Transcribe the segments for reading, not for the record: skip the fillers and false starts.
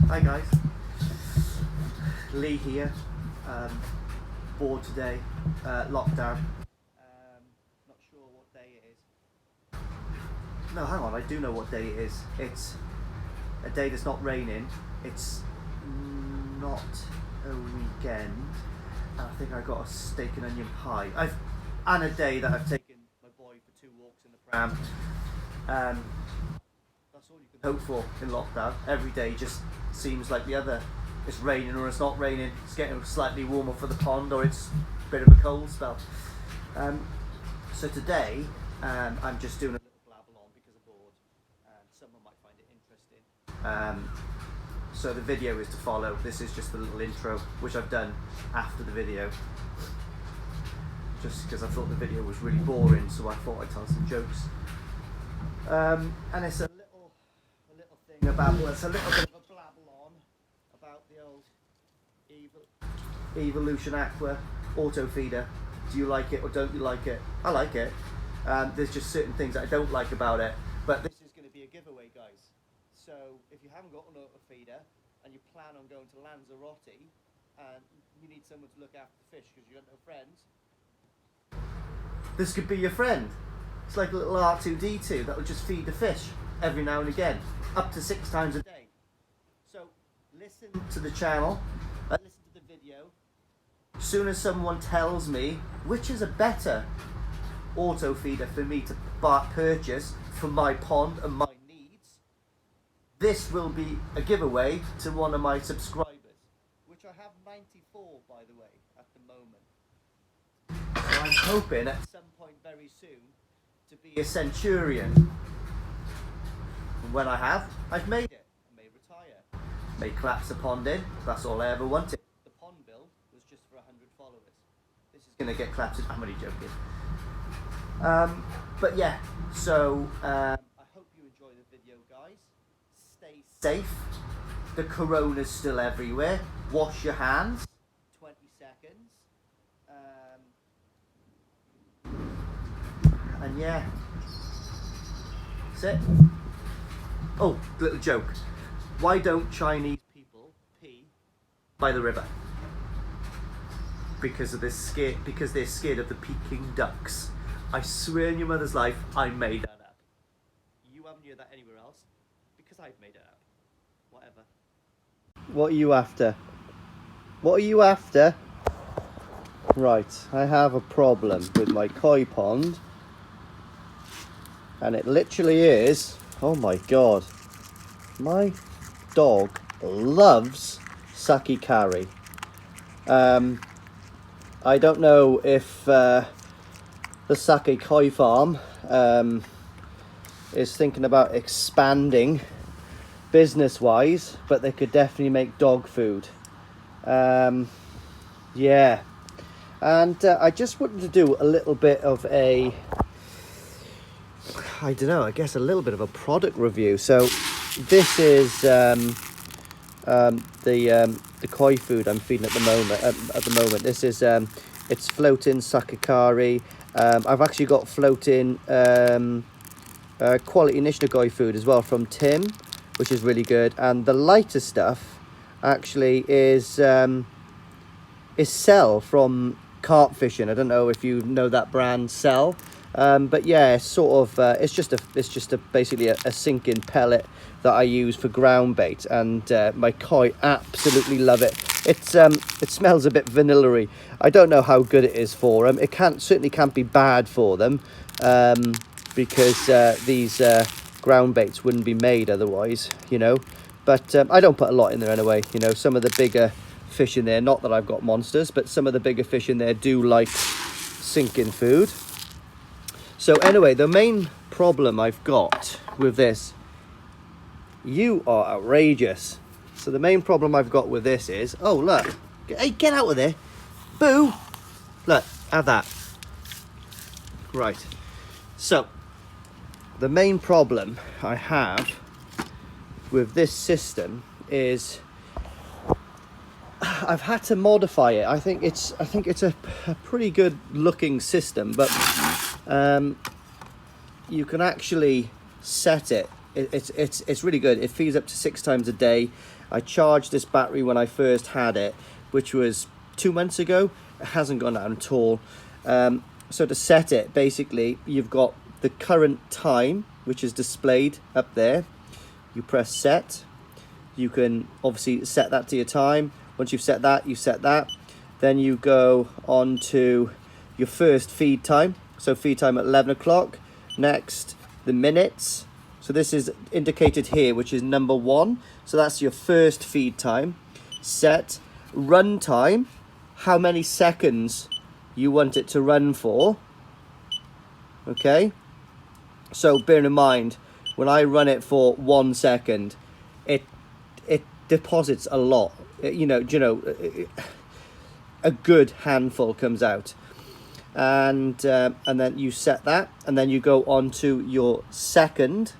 Hi guys, Lee here, bored today, lockdown, not sure what day it is. No, hang on, I do know what day it is. It's a day that's not raining, it's not a weekend, and I think I got a steak and onion pie. And a day that I've taken my boy for 2 walks in the pram. That's all you can hope for in lockdown. Every day just seems like the other. It's raining or it's not raining. It's getting slightly warmer for the pond, or it's a bit of a cold spell. So today I'm just doing a little blabble on because I'm bored. Someone might find it interesting. So the video is to follow. This is just a little intro, which I've done after the video, just because I thought the video was really boring. So I thought I'd tell some jokes. And it's a little thing about, well, it's a little bit of a blabble on about the old Evolution Aqua auto feeder. Do you like it or don't you like it? I like it. There's just certain things that I don't like about it, but this is going to be a giveaway, guys. So if you haven't got an auto feeder and you plan on going to Lanzarote and you need someone to look after the fish because you don't have friends, this could be your friend. It's like a little R2-D2 that will just feed the fish every now and again, up to 6 times a day. So listen to the channel, listen to the video. As soon as someone tells me which is a better auto feeder for me to purchase for my pond and my needs, this will be a giveaway to one of my subscribers, which I have 94, by the way, at the moment. So I'm hoping at some point very soon to be a centurion. And when I have, I've made it. I may retire. May collapse the pond in. That's all I ever wanted. The pond build was just for 100 followers. This is going to get collapsed. I'm only joking. But yeah, so I hope you enjoy the video, guys. Stay safe. The corona's still everywhere. Wash your hands. 20 seconds. And yeah, that's it. Oh, little joke. Why don't Chinese people pee by the river? Because they're scared of the Peking ducks. I swear in your mother's life, I made that up. You haven't heard that anywhere else, because I've made it up. Whatever. What are you after? What are you after? Right, I have a problem with my koi pond. And it literally is, oh my god, my dog loves sake curry. I don't know if the sake koi farm is thinking about expanding business-wise, but they could definitely make dog food. Yeah, and I just wanted to do a little bit of a, I don't know, I guess a little bit of a product review. So this is the koi food I'm feeding at the moment. This is it's floating sakakari. I've actually got floating quality Nishinagoi food as well from Tim, which is really good. And the lighter stuff actually is Cell from carp fishing. I don't know if you know that brand, Cell. But yeah, it's sort of it's just basically a sinking pellet that I use for ground bait, and my koi absolutely love it. It smells a bit vanilla-y. I don't know how good it is for them. It certainly can't be bad for them, because these ground baits wouldn't be made otherwise, you know. But I don't put a lot in there anyway. You know, some of the bigger fish in there, not that I've got monsters, but some of the bigger fish in there do like sinking food. So anyway, the main problem I've got with this, you are outrageous. So the main problem I've got with this is, oh look, hey, get out of there, boo, look, have that. Right, so the main problem I have with this system is I've had to modify it. I think it's a pretty good looking system, but you can actually set it it's really good. It feeds up to 6 times a day. I charged this battery when I first had it, which was 2 months ago. It hasn't gone down at all. So to set it, basically, you've got the current time, which is displayed up there. You press set. You can obviously set that to your time. Once you've set that, you set that. Then you go on to your first feed time. So feed time at 11 o'clock. Next, the minutes. So this is indicated here, which is number 1. So that's your first feed time. Set. Run time. How many seconds you want it to run for. Okay. So bear in mind, when I run it for 1 second, it deposits a lot. A good handful comes out. And then you set that, and then you go on to your second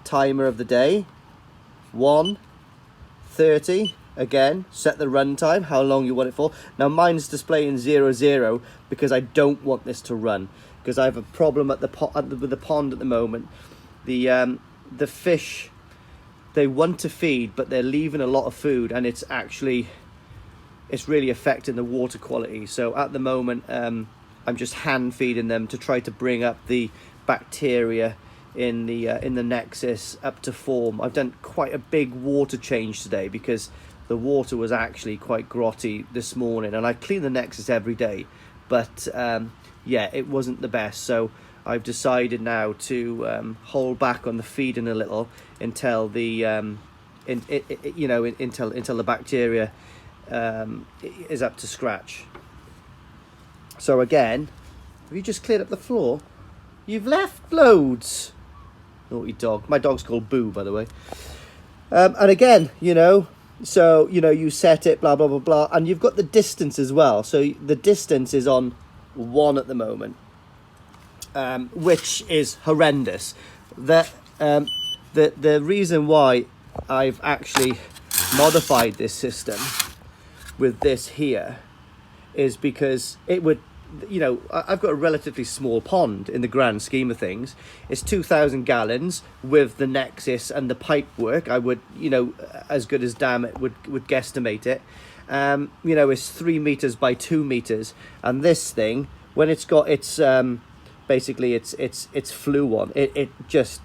timer of the day. 1:30. Again, set the run time, how long you want it for. Now mine's displaying 00 because I don't want this to run, because I have a problem at with the pond at the moment. The fish, they want to feed, but they're leaving a lot of food, and it's really affecting the water quality. So at the moment, I'm just hand feeding them to try to bring up the bacteria in the nexus up to form. I've done quite a big water change today because the water was actually quite grotty this morning, and I clean the nexus every day, but yeah, it wasn't the best. So I've decided now to hold back on the feeding a little until the until the bacteria is up to scratch. So again, have you just cleared up the floor? You've left loads. Naughty dog. My dog's called Boo, by the way. And again, so you set it, blah blah blah blah, and you've got the distance as well. So the distance is on 1 at the moment, which is horrendous. The reason why I've actually modified this system with this here is because it would, I've got a relatively small pond in the grand scheme of things. It's 2,000 gallons with the nexus and the pipe work. I would, as good as damn it, would guesstimate it. It's 3 meters by 2 meters, and this thing, when it's got its basically its flue on, it just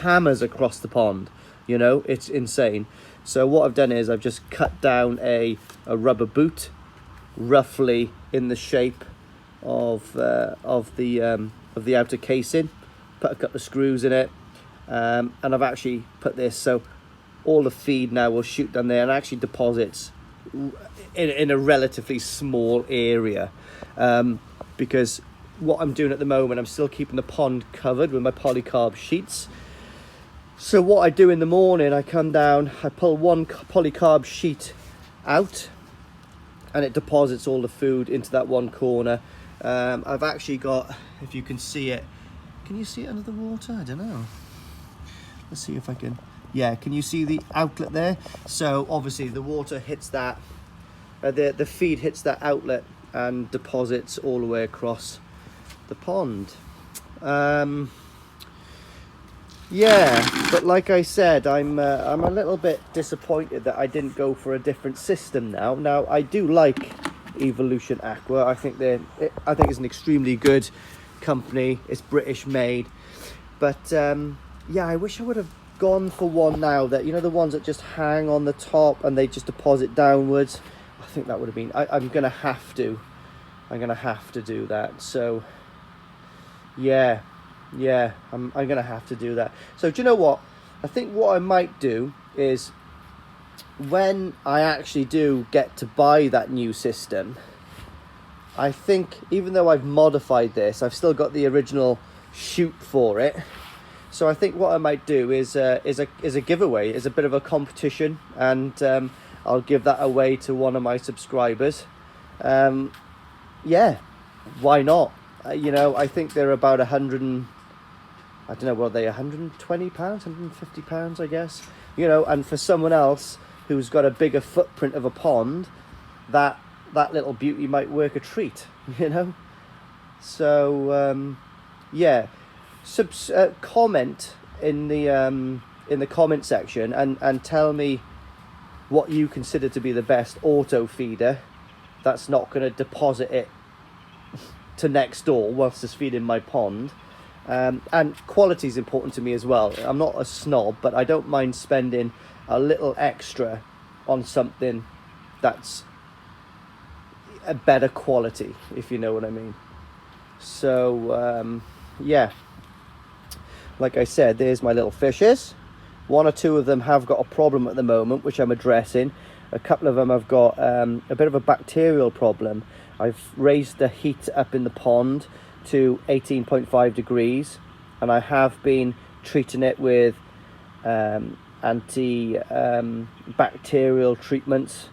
hammers across the pond. It's insane. So what I've done is I've just cut down a rubber boot, roughly in the shape of the outer casing, put a couple of screws in it, and I've actually put this so all the feed now will shoot down there and actually deposits in a relatively small area, because what I'm doing at the moment, I'm still keeping the pond covered with my polycarb sheets. So what I do in the morning, I come down, I pull one polycarb sheet out, and it deposits all the food into that one corner. I've actually got, if you can see it, can you see it under the water? I don't know. Let's see if I can. Yeah, can you see the outlet there? So obviously the water hits that, the feed hits that outlet and deposits all the way across the pond. Yeah, but like I said, I'm a little bit disappointed that I didn't go for a different system now. Now I do like Evolution Aqua. I think it's an extremely good company. It's British made, but yeah, I wish I would have gone for one now that, the ones that just hang on the top and they just deposit downwards. I think that would have been. I'm gonna have to do that. So yeah, I'm gonna have to do that. So do you know what? I think what I might do is, when I actually do get to buy that new system, I think, even though I've modified this, I've still got the original chute for it. So I think what I might do is a giveaway, is a bit of a competition, and I'll give that away to one of my subscribers. Yeah, why not? I think they're about 100 and, I don't know, what are they, £120, £150, I guess. And for someone else who's got a bigger footprint of a pond, that little beauty might work a treat, So yeah, comment in the comment section and tell me what you consider to be the best auto feeder that's not going to deposit it to next door whilst it's feeding my pond. And quality is important to me as well. I'm not a snob, but I don't mind spending a little extra on something that's a better quality, if you know what I mean. So yeah, like I said, there's my little fishes. One or two of them have got a problem at the moment, which I'm addressing. A couple of them have got a bit of a bacterial problem. I've raised the heat up in the pond to 18.5 degrees, and I have been treating it with anti-bacterial treatments.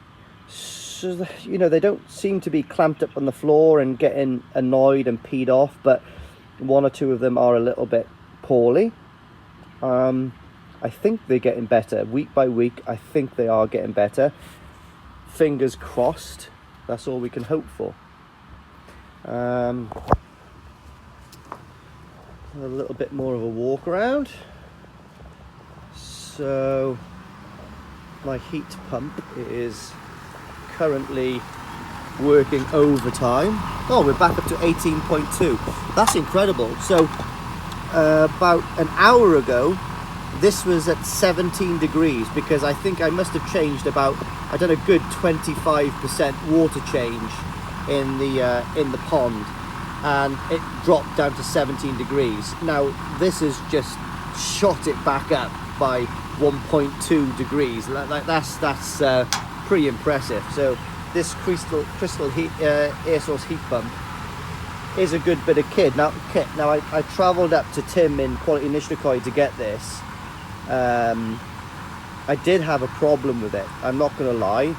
So, you know, they don't seem to be clamped up on the floor and getting annoyed and peed off, but one or two of them are a little bit poorly. I think they're getting better week by week. I think they are getting better. Fingers crossed. That's all we can hope for. A little bit more of a walk around. So my heat pump is currently working overtime. Oh, we're back up to 18.2. That's incredible. So about an hour ago, this was at 17 degrees because I think I must have changed about, I don't know, a good 25% water change in the pond, and it dropped down to 17 degrees. Now this has just shot it back up by 1.2 degrees. That's pretty impressive. So this crystal heat air source heat pump is a good bit of kit. Now I travelled up to Tim in Quality Nishnakoi to get this. I did have a problem with it, I'm not going to lie,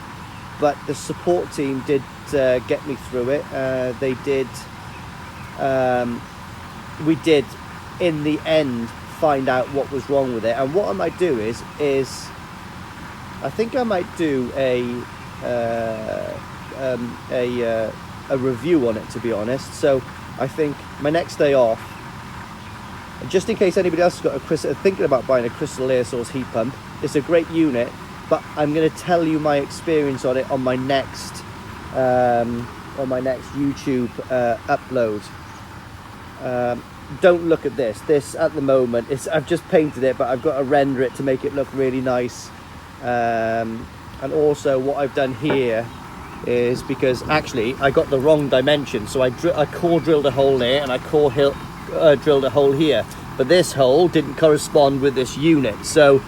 but the support team did get me through it. They did. We did in the end find out what was wrong with it, and what I might do is I think I might do a review on it, to be honest. So I think my next day off, just in case anybody else has got thinking about buying a crystal air source heat pump, it's a great unit, but I'm going to tell you my experience on it on my next YouTube upload. Don't look at this. This at the moment, I've just painted it, but I've got to render it to make it look really nice. And also what I've done here is, because actually I got the wrong dimension, so I core drilled a hole there and I drilled a hole here, but this hole didn't correspond with this unit, so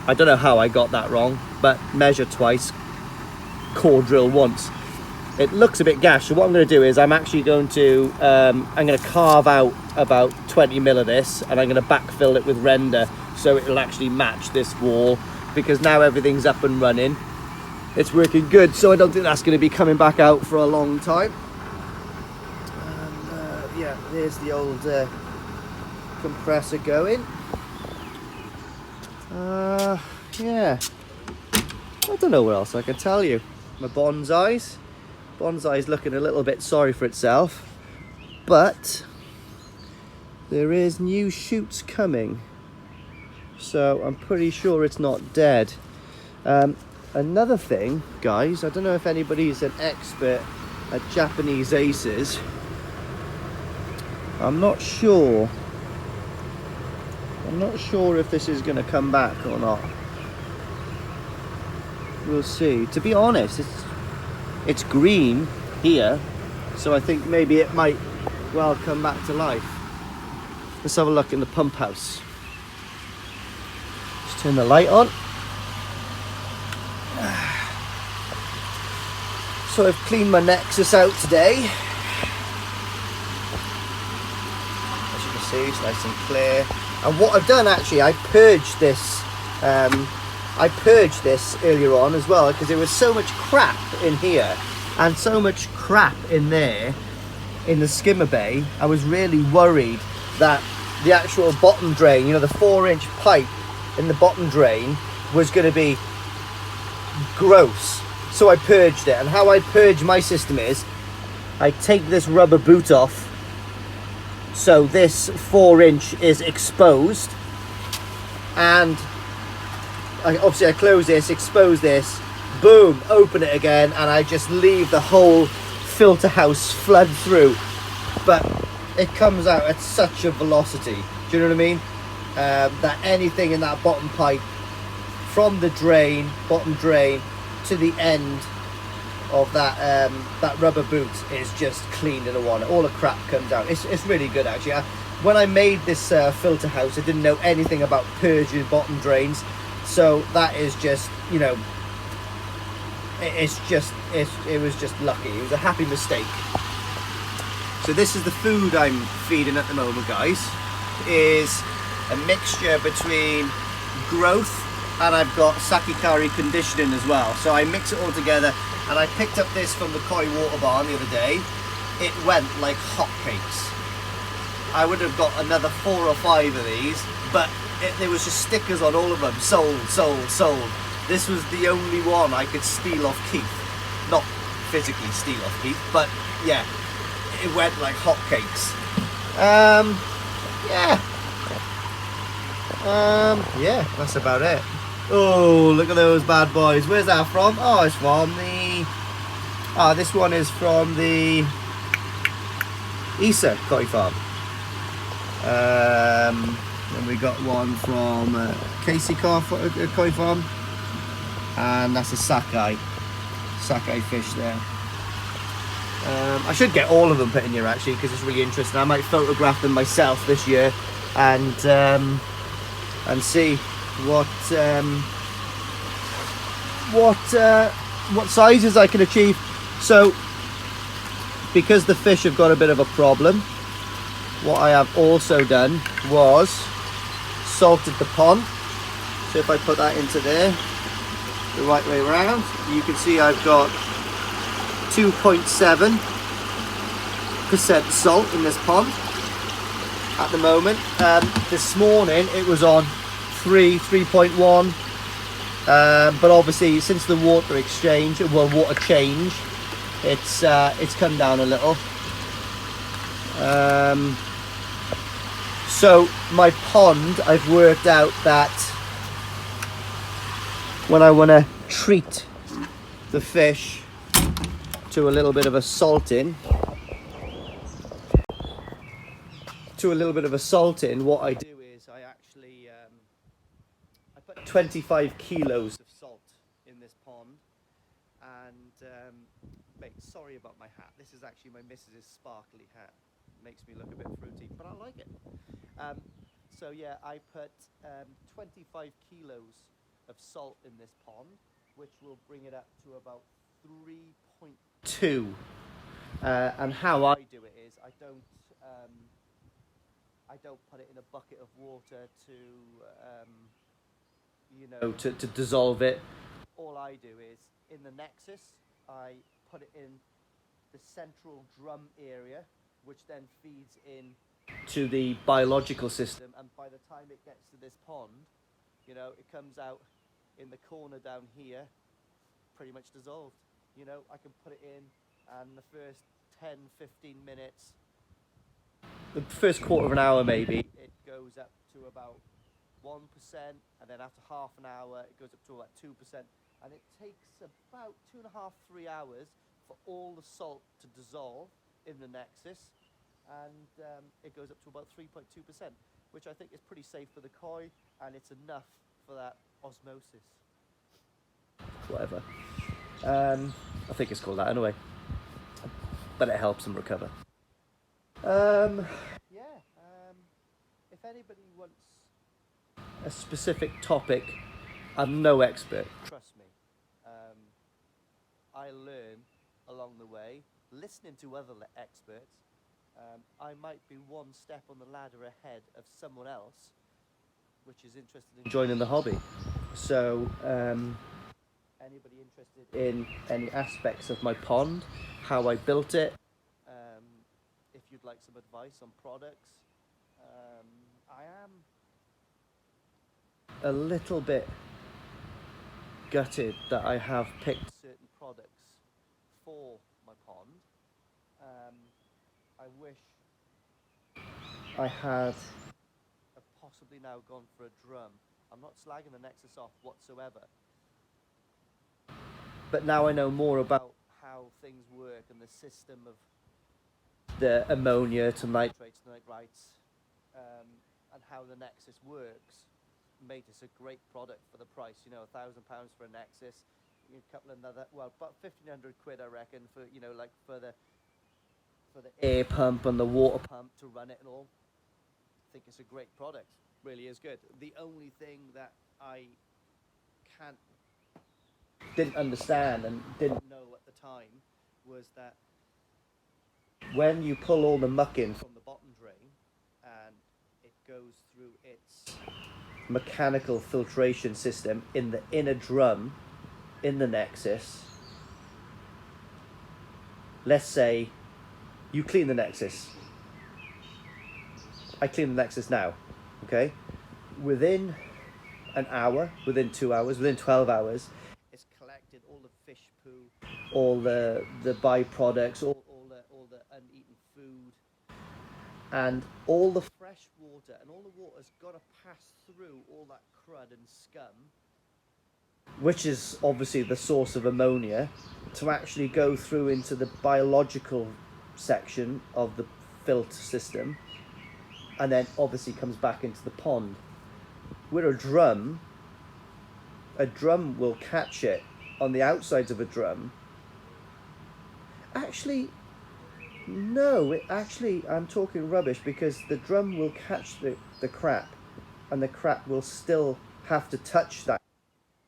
I don't know how I got that wrong, but measure twice, core drill once. It looks a bit gash, so what I'm going to do is I'm actually going to carve out about 20 mil of this, and I'm going to backfill it with render so it'll actually match this wall, because now everything's up and running. It's working good, so I don't think that's going to be coming back out for a long time. And yeah, there's the old compressor going. Yeah, I don't know what else I can tell you. My bonsai's looking a little bit sorry for itself, but there is new shoots coming, so I'm pretty sure it's not dead. Another thing, guys, I don't know if anybody's an expert at Japanese aces. I'm not sure if this is going to come back or not. We'll see. To be honest, it's green here, so I think maybe it might well come back to life. Let's have a look in the pump house. Just turn the light on. So I've cleaned my Nexus out today. As you can see, it's nice and clear. And what I've done, actually, I purged this earlier on as well, because there was so much crap in here and so much crap in there in the skimmer bay. I was really worried that the actual bottom drain, you know, the 4-inch pipe in the bottom drain was going to be gross. So I purged it, and how I purge my system is I take this rubber boot off, so this 4-inch is exposed, and obviously I close this, expose this, boom, open it again, and I just leave the whole filter house flood through. But it comes out at such a velocity, do you know what I mean? That anything in that bottom pipe, from the drain, bottom drain, to the end of that that rubber boot is just cleaned in a one. All the crap comes out. It's really good actually. When I made this filter house, I didn't know anything about purging bottom drains, so that is just, you know, it was just lucky. It was a happy mistake. So this is the food I'm feeding at the moment, guys. It is a mixture between growth, and I've got Sakikari conditioning as well. So I mix it all together, and I picked up this from the Koi water barn the other day. It went like hotcakes. I would have got another 4 or 5 of these, but there was just stickers on all of them. Sold, sold, sold. This was the only one I could steal off Keith. Not physically steal off Keith, but yeah, it went like hotcakes. Yeah, that's about it. Oh, look at those bad boys. Where's that from? Oh, it's from the... Ah, this one is from the Isa Koi farm. And we got one from Casey Koi farm. And that's a Sakai fish there. I should get all of them put in here actually, because it's really interesting. I might photograph them myself this year and see what sizes I can achieve. So because the fish have got a bit of a problem, what I have also done was salted the pond. So if I put that into there the right way around, you can see I've got 2.7% salt in this pond at the moment. This morning it was on 3.1, but obviously since the water exchange, well, water change, it's come down a little. So my pond, I've worked out that when I want to treat the fish to a little bit of a salting, what I do is I actually I put 25 kilos of salt in this pond. And mate, sorry about my hat. This is actually my missus's sparkly hat. Makes me look a bit fruity, but I like it. So yeah, I put 25 kilos of salt in this pond, which will bring it up to about 3.2. And how I do it is I don't put it in a bucket of water to you know, to dissolve it. All I do is in the nexus, I put it in the central drum area, which then feeds in to the biological system, and by the time it gets to this pond, you know, it comes out in the corner down here pretty much dissolved. You know, I can put it in, and the first 10-15 minutes, the first quarter of an hour maybe, it goes up to about 1%, and then after half an hour it goes up to about 2%, and it takes about 2.5-3 hours for all the salt to dissolve in the nexus, and it goes up to about 3.2%, which I think is pretty safe for the koi, and it's enough for that osmosis. Whatever. I think it's called that anyway. But it helps them recover. If anybody wants a specific topic, I'm no expert, trust me. I learn along the way, listening to other experts. I might be one step on the ladder ahead of someone else which is interested in joining the hobby. So anybody interested in any aspects of my pond, how I built it, if you'd like some advice on products, I am a little bit gutted that I have picked certain products for my pond. I wish I had possibly now gone for a drum, I'm not slagging the Nexus off whatsoever. But now I know more about how things work and the system of the ammonia to nitrates to nitrites, and how the Nexus works, made this a great product for the price. You know, £1,000 for a Nexus, a couple of another, well, about 1,500 quid, I reckon, for, you know, like for the air pump and the water pump to run it and all. I think it's a great product. Really is good. The only thing that I didn't understand and didn't know at the time was that when you pull all the muck in from the bottom drain and it goes through its mechanical filtration system in the inner drum in the Nexus, let's say you clean the Nexus. I clean the Nexus now, okay? Within an hour, within 2 hours, within 12 hours, it's collected all the fish poo, all the byproducts, all the uneaten food, and all the fresh water, and all the water's got to pass through all that crud and scum, which is obviously the source of ammonia, to actually go through into the biological section of the filter system, and then obviously comes back into the pond. With a drum will catch it on the outsides of a drum. Actually, no, I'm talking rubbish, because the drum will catch the crap, and the crap will still have to touch that.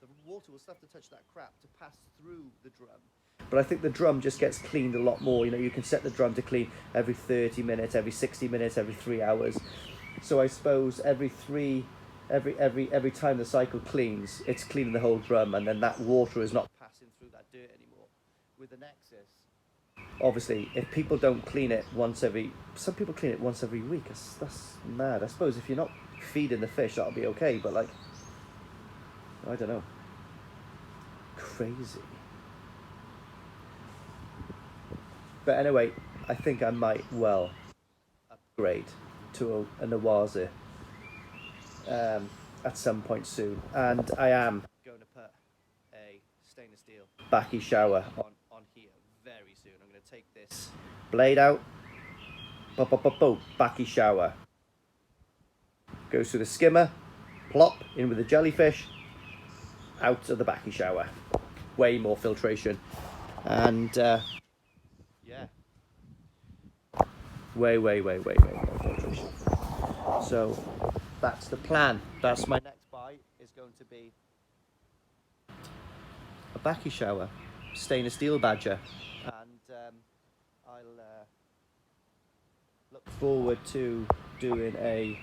The water will still have to touch that crap to pass through the drum. But I think the drum just gets cleaned a lot more. You know, you can set the drum to clean every 30 minutes, every 60 minutes, every 3 hours. So I suppose every time the cycle cleans, it's cleaning the whole drum, and then that water is not passing through that dirt anymore. With the Nexus, obviously, if people don't clean it some people clean it once every week. That's mad. I suppose if you're not feeding the fish, that'll be okay, but like, I don't know. Crazy. But anyway, I think I might well upgrade to a Nawaza at some point soon, and I am going to put a stainless steel backy shower on here very soon. I'm going to take this blade out, backy shower, goes through the skimmer, plop in with the jellyfish, out of the backy shower. Way more filtration, and yeah, way more filtration. So that's the plan. That's my next buy, is going to be a backy shower, stainless steel badger, and I'll look forward to doing a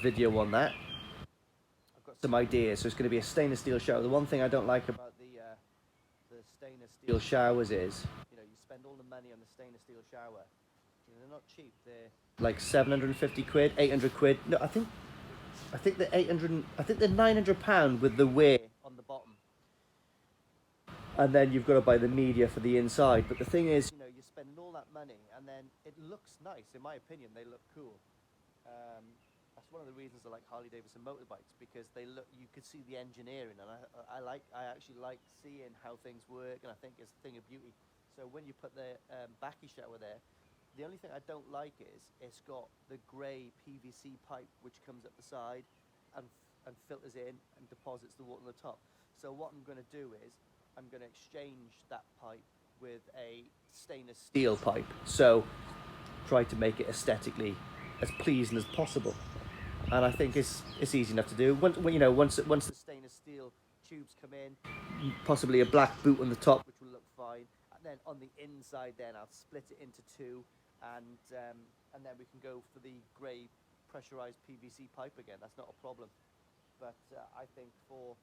video on that. I've got some ideas. So it's going to be a stainless steel shower. The one thing I don't like about the stainless steel showers is, you know, you spend all the money on the stainless steel shower. They're not cheap. They're like 750 quid, 800 quid. No, I think they're 800. I think they're 900 pound with the wear on the bottom. And then you've got to buy the media for the inside. But the thing is, you know, you're spending all that money, and then it looks nice. In my opinion, they look cool. That's one of the reasons I like Harley Davidson motorbikes, because they look. You could see the engineering, and I actually like seeing how things work, and I think it's a thing of beauty. So when you put the backy shower there, the only thing I don't like is it's got the grey PVC pipe which comes up the side and filters in and deposits the water on the top. So what I'm going to do is I'm going to exchange that pipe with a stainless steel pipe. So try to make it aesthetically as pleasing as possible. And I think it's easy enough to do. Once the stainless steel tubes come in, possibly a black boot on the top, which will look fine. And then on the inside, then I'll split it into two, and then we can go for the grey pressurized PVC pipe again. That's not a problem. But I think for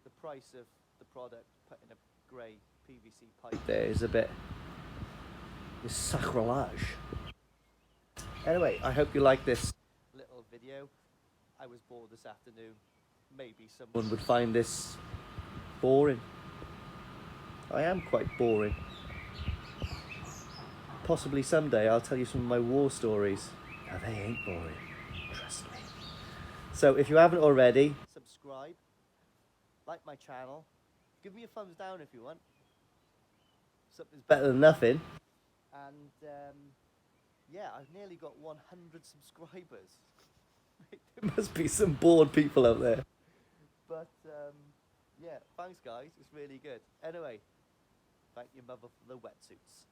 the price of the product, putting a grey PVC pipe there is a bit sacrilege. Anyway, I hope you like this little video. I was bored this afternoon. Maybe someone would find this boring. I am quite boring. Possibly someday I'll tell you some of my war stories. Now they ain't boring. So if you haven't already, subscribe, like my channel, give me a thumbs down if you want. Something's better than nothing. And yeah, I've nearly got 100 subscribers. There must be some bored people out there. But yeah, thanks guys, it's really good. Anyway, thank your mother for the wetsuits.